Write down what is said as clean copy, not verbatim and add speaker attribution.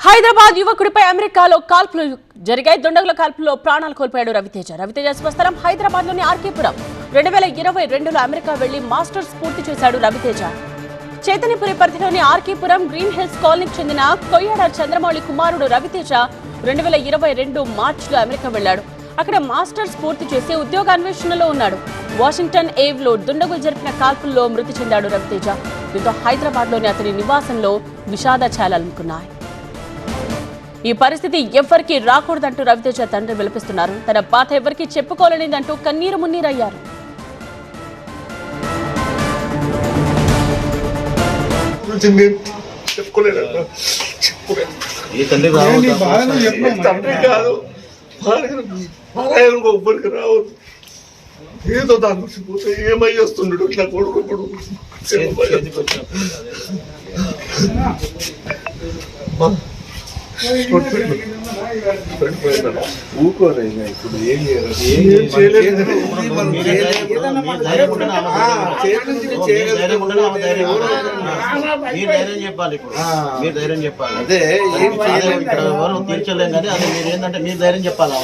Speaker 1: హైదరాబాద్ యువకుడిపై అమెరికాలో కాల్పులు జరిగాయి. దుండగుల కాల్పుల్లో ప్రాణాలు కోల్పోయాడు రవితేజ స్వస్థలం హైదరాబాద్ లోని ఆర్కేపురం. 2022లో అమెరికా వెళ్లి మాస్టర్స్ పూర్తి చేశాడు రవితేజ. చైతన్యపురి పరిధిలోని ఆర్కేపురం గ్రీన్ హిల్స్ కాలనీకి చెందిన కొయ్యాడ చంద్రమౌళి కుమారుడు రవితేజ 2022 మార్చిలో అమెరికా వెళ్లాడు. అక్కడ మాస్టర్స్ పూర్తి చేసి ఉద్యోగాన్వేషణలో ఉన్నాడు. వాషింగ్టన్ ఏవ్లో దుండగులు జరిపిన కాల్పుల్లో మృతి చెందాడు రవితేజ. దీంతో హైదరాబాద్లోని అతని నివాసంలో విషాద ఛాయలనుకున్నాయి. ఈ పరిస్థితి ఎవ్వరికీ రాకూడదంటూ రవితేజ తండ్రి విలపిస్తున్నారు. తన బాధ ఎవరికీ చెప్పుకోలేనిదంటూ కన్నీరు మున్నీరయ్యారు.
Speaker 2: ఏదో దాని నుంచి పోతే ఏమై వస్తున్నాడు ఇట్లా కొడుకుప్పుడు ఊకోరైనా ఇప్పుడు ఏం చేయలేదు.
Speaker 3: చెప్పాలి ఇప్పుడు మీరు ధైర్యం చెప్పాలి. అదే ఏం చేయలేదు, ఇక్కడ ఎవరు తీర్చలేం కానీ అదే మీరు ఏంటంటే మీరు ధైర్యం చెప్పాలి.